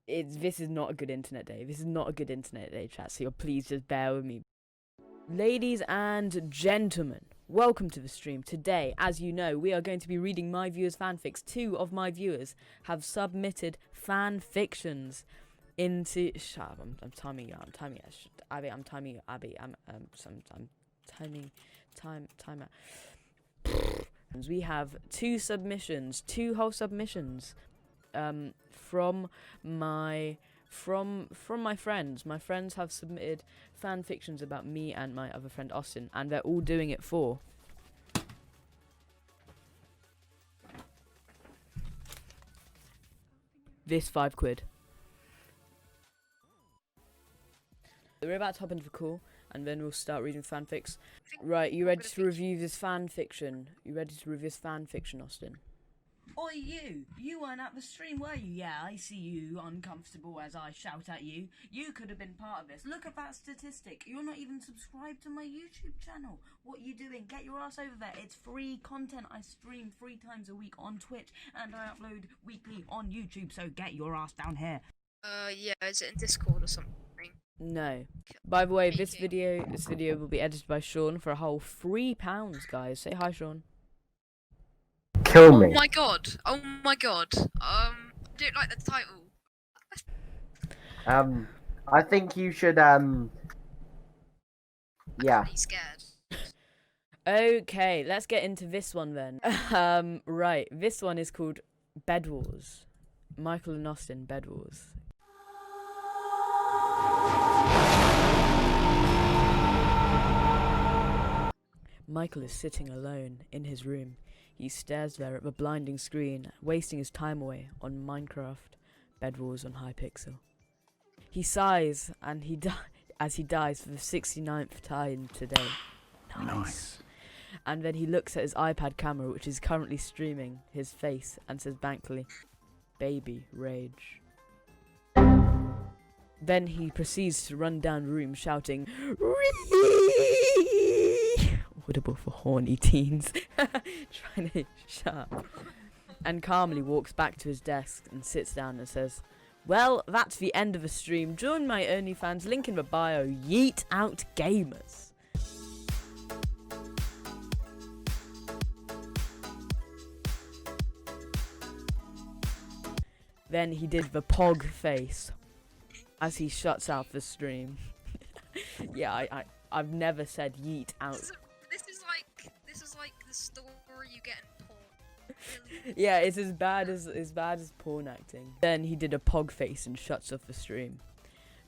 This is not a good internet day. This is not a good internet day, chat. So please just bear with me. Ladies and gentlemen, welcome to the stream. Today, as you know, we are going to be reading my viewers' fanfics. 2 of my viewers have submitted fanfictions into. Shut up! I'm timing you. I'm timing you. Abby, I'm timing you. Abby, I'm timing. Time out. We have 2 submissions, 2 whole submissions, from my friends. My friends have submitted fan fictions about me and my other friend Austin, and they're all doing it for this £5. We're about to hop into the call, and then we'll start reading fanfics. Right, you ready to review this fan fiction? You ready to review this fan fiction, Austin? Oi, you weren't at the stream, were you? Yeah, I see you, uncomfortable as I shout at you. You could have been part of this. Look at that statistic. You're not even subscribed to my YouTube channel. What are you doing? Get your ass over there. It's free content. I stream 3 times a week on Twitch, and I upload weekly on YouTube, so get your ass down here. Yeah, is it in Discord or something? No. By the way, this video will be edited by Sean for a whole £3, guys. Say hi, Sean. Kill me. Oh my god! Oh my god! Don't like the title. I think you should, yeah. I'm really scared. Okay, let's get into this one then. Right, this one is called Bed Wars. Michael and Austin, Bed Wars. Michael is sitting alone in his room. He stares there at the blinding screen, wasting his time away on Minecraft Bed Wars on Hypixel. He sighs and as he dies for the 69th time today. Nice. And then he looks at his iPad camera, which is currently streaming his face, and says blankly, "Baby rage." Then he proceeds to run down the room shouting, audible for horny teens, trying to shut up, and calmly walks back to his desk and sits down and says, "Well, that's the end of the stream. Join my OnlyFans, link in the bio. Yeet out gamers." Then he did the pog face as he shuts out the stream. Yeah, I've never said yeet out. This is like the story you get in porn. Really? Yeah, it's as bad as porn acting. Then he did a pog face and shuts off the stream.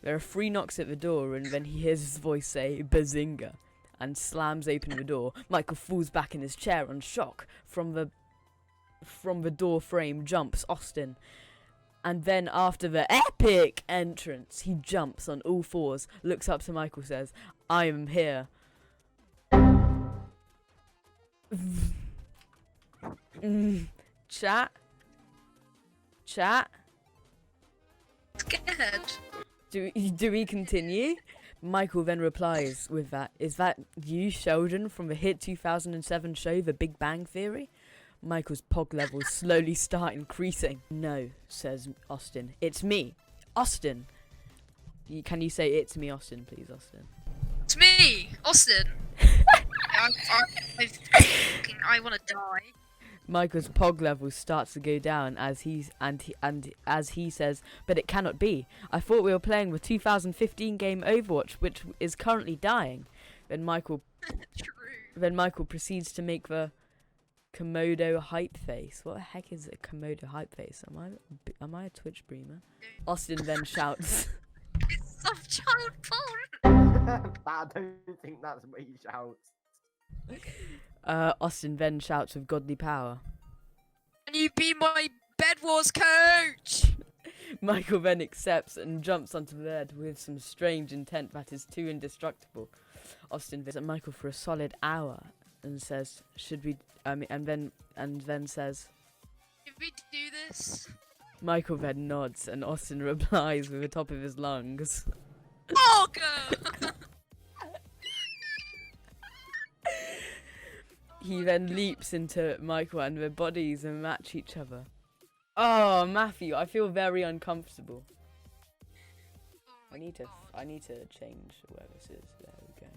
There are 3 knocks at the door, and then he hears his voice say "Bazinga" and slams open the door. Michael falls back in his chair on shock. From the door frame jumps Austin. And then after the epic entrance, he jumps on all 4s, looks up to Michael, says, "I am here." Chat? Scared. Do we continue? Michael then replies with that, "Is that you, Sheldon, from the hit 2007 show The Big Bang Theory?" Michael's pog levels slowly start increasing. "No," says Austin. "It's me, Austin." Can you say "It's me, Austin," please, Austin? It's me, Austin. I want to die. Michael's pog levels starts to go down as he says, "But it cannot be. I thought we were playing the 2015 game Overwatch, which is currently dying." Then Michael proceeds to make the Komodo hype face. What the heck is a Komodo hype face? Am I a Twitch streamer? Austin then shouts. It's some child porn. I don't think that's what he shouts. Austin then shouts with godly power, Can you be my Bed Wars coach? Michael then accepts and jumps onto the bed with some strange intent that is too indestructible. Austin visits Michael for a solid hour and says, "Should we?" And then says, Should we do this? Michael then nods, and Austin replies with the top of his lungs, Oh, girl. He then leaps into Michael, and their bodies match each other. Oh, Matthew, I feel very uncomfortable. I need to change where this is. There we go.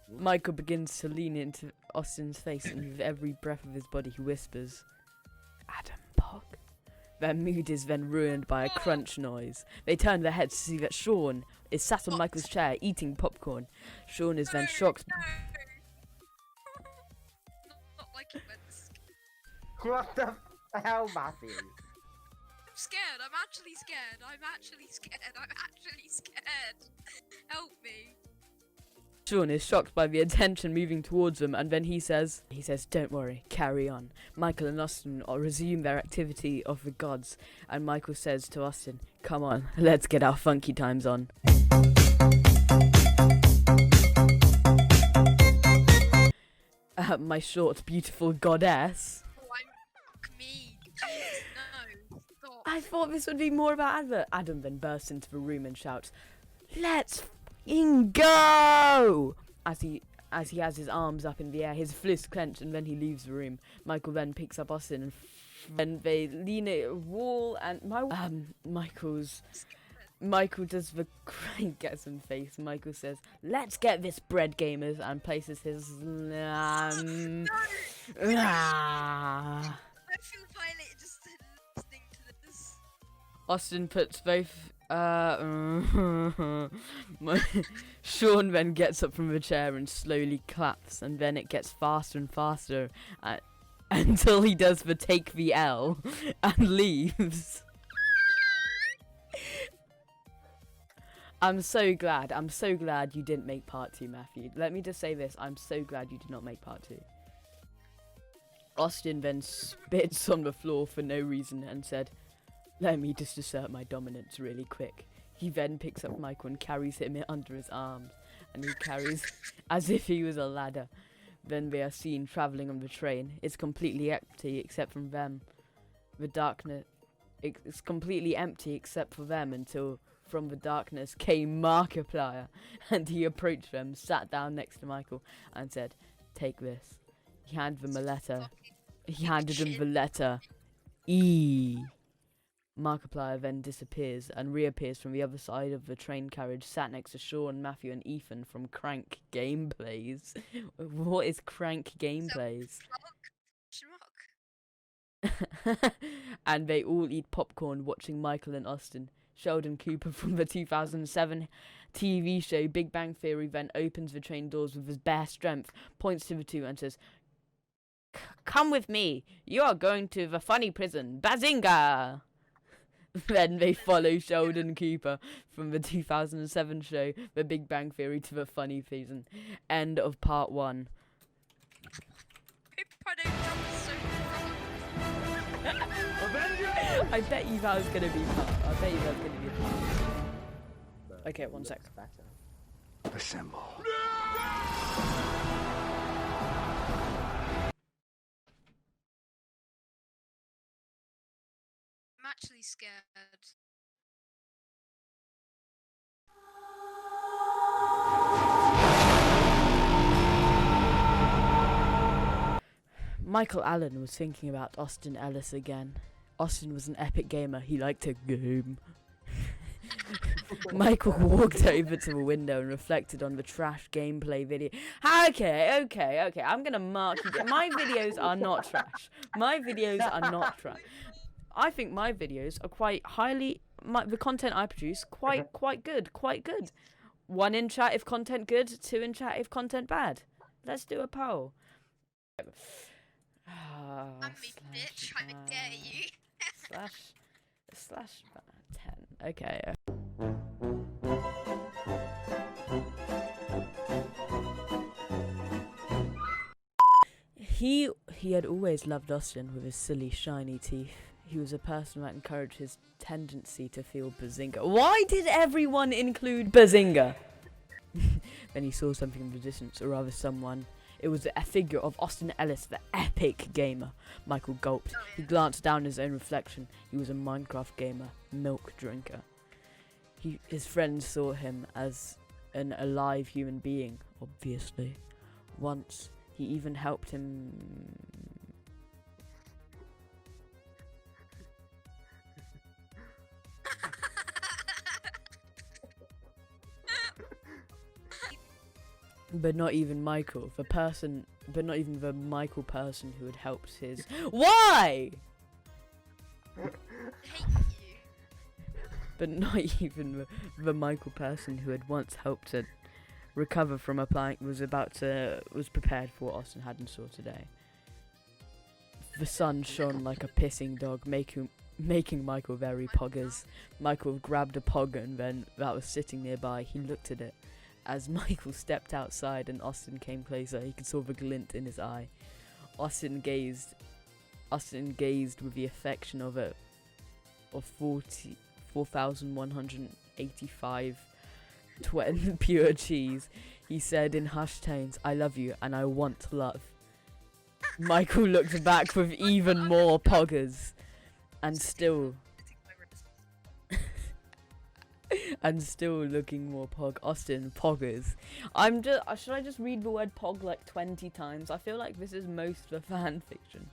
Michael begins to lean into Austin's face, and with every breath of his body, he whispers, "Adam Pog." Their mood is then ruined by a crunch noise. They turn their heads to see that Sean is sat on Michael's chair eating popcorn. Sean is then shocked. Not like you went this. What the hell, Matthew? I'm scared. I'm actually scared. I'm actually scared. Help me. Sean is shocked by the attention moving towards them, and then he says, "Don't worry, carry on." Michael and Austin resume their activity of the gods, and Michael says to Austin, "Come on, let's get our funky times on." My short, beautiful goddess. Oh, fuck me. Please, no. Stop. I thought this would be more about advert. Adam then bursts into the room and shouts, "Let's f***ing go!" As he has his arms up in the air, his fists clenched, and then he leaves the room. Michael then picks up Austin, and they lean at a wall, and Michael does the crankgasm face. Michael says, "Let's get this bread, gamers," and places his I feel violated just listening to this. Austin puts both. Sean then gets up from the chair and slowly claps, and then it gets faster and faster until he does the take the L and leaves. I'm so glad you didn't make part 2, Matthew. Let me just say this, I'm so glad you did not make part 2. Austin then spits on the floor for no reason and said, "Let me just assert my dominance really quick." He then picks up Michael and carries him under his arms, and he carries as if he was a ladder. Then they are seen travelling on the train. It's completely empty except from them. The darkness, it's completely empty except for them until from the darkness came Markiplier, and he approached them, sat down next to Michael, and said, "Take this." He handed them a letter. He handed them the letter E. Markiplier then disappears and reappears from the other side of the train carriage, sat next to Sean, Matthew, and Ethan from Crank Gameplays. What is Crank Gameplays? Schmuck. And they all eat popcorn watching Michael and Austin. Sheldon Cooper from the 2007 TV show Big Bang Theory then opens the train doors with his bare strength, points to the two and says, "Come with me. You are going to the funny prison. Bazinga!" Then they follow Sheldon Cooper from the 2007 show The Big Bang Theory to the funny prison. End of part 1. Hope I don't jump so wrong. I bet you that was going to be part. I bet you that was going to be part. Okay, one sec. Assemble. I'm actually scared. Michael Allen was thinking about Austin Ellis again. Austin was an epic gamer. He liked to game. Michael walked over to the window and reflected on the trash gameplay video. Okay. I'm gonna mark you. My videos are not trash. My videos are not trash. I think my videos are quite highly. The content I produce quite good. 1 in chat if content good. 2 in chat if content bad. Let's do a poll. I'm me, bitch. I dare you. slash 10. Okay. He had always loved Austin with his silly, shiny teeth. He was a person that encouraged his tendency to feel Bazinga. Why did everyone include Bazinga? Then he saw something in the distance, or rather someone. It was a figure of Austin Ellis, the epic gamer. Michael gulped. He glanced down at his own reflection. He was a Minecraft gamer, milk drinker. His friends saw him as an alive human being, obviously. Once, he even helped him... But not even Michael, but not even the Michael person who had helped his. Why? Hate you. But not even the Michael person who had once helped to recover from applying was prepared for what Austin had in store today. The sun shone like a pissing dog, making Michael very poggers. Michael grabbed a pogger and that was sitting nearby. He looked at it. As Michael stepped outside and Austin came closer, he could saw the glint in his eye. Austin gazed with the affection of 4,185 pure cheese. He said in hushed tones, "I love you and I want love." Michael looked back with even more poggers, and still looking more pog. Austin, poggers. Should I just read the word pog like 20 times? I feel like this is most of the fan fiction.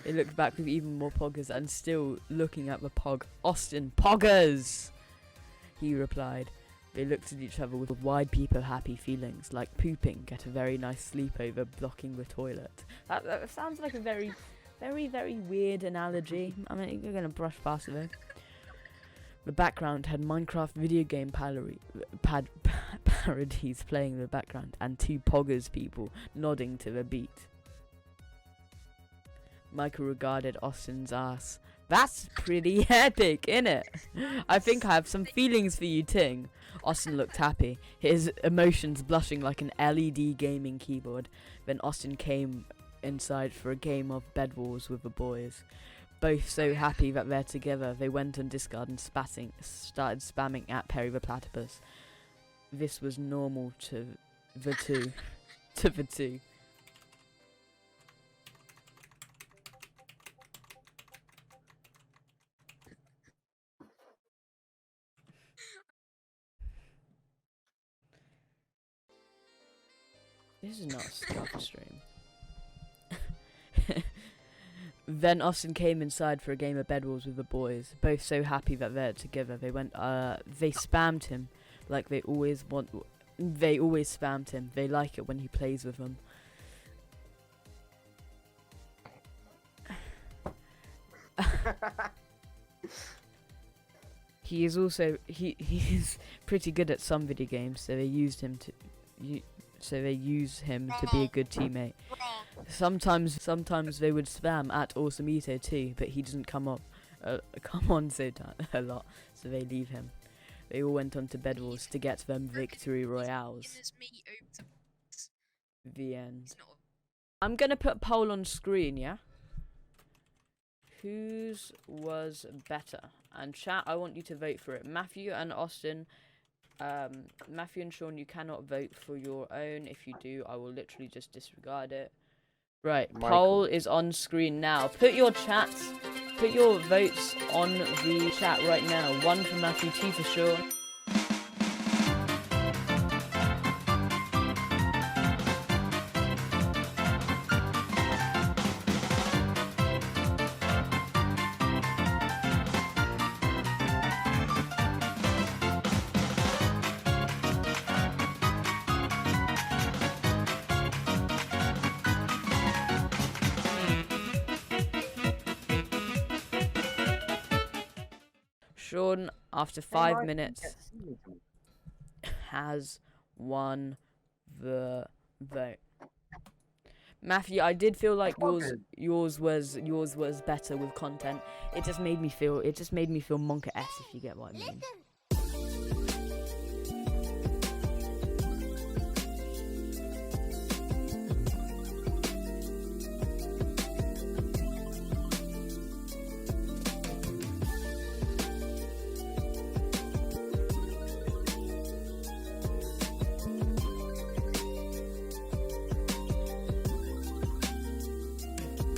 He looked back with even more poggers and still looking at the pog. Austin, poggers! He replied. They looked at each other with wide peep of happy feelings, like pooping, get a very nice sleepover blocking the toilet. That sounds like a very, very, very weird analogy. I mean, you're gonna brush past it though. The background had Minecraft video game parodies playing in the background, and two poggers people nodding to the beat. Michael regarded Austin's ass. "That's pretty epic, innit? I think I have some feelings for you, Ting." Austin looked happy, his emotions blushing like an LED gaming keyboard. Then Austin came inside for a game of Bed Wars with the boys. Both so happy that they're together, they went on Discord and started spamming at Perry the Platypus. This was normal to the two. This is not a scuff stream. Then Austin came inside for a game of Bed Wars with the boys. Both so happy that they're together, they spammed him like they always spammed him. They like it when he plays with them. He's pretty good at some video games, so they use him to be a good teammate. Sometimes they would spam at Awesomeito too, but he doesn't come on a lot, so they leave him. They all went on to Bed Wars to get them victory royales. The end. I'm gonna put a poll on screen, yeah? Whose was better? And chat, I want you to vote for it. Matthew and Austin. Matthew and Sean, you cannot vote for your own. If you do, I will literally just disregard it. Right, Michael. Poll is on screen now. Put your votes on the chat right now. 1 for Matthew, 2 for Sean. Sean, after 5 minutes, has won the vote. Matthew, I did feel like yours was better with content. It just made me feel monka-esque, if you get what I mean.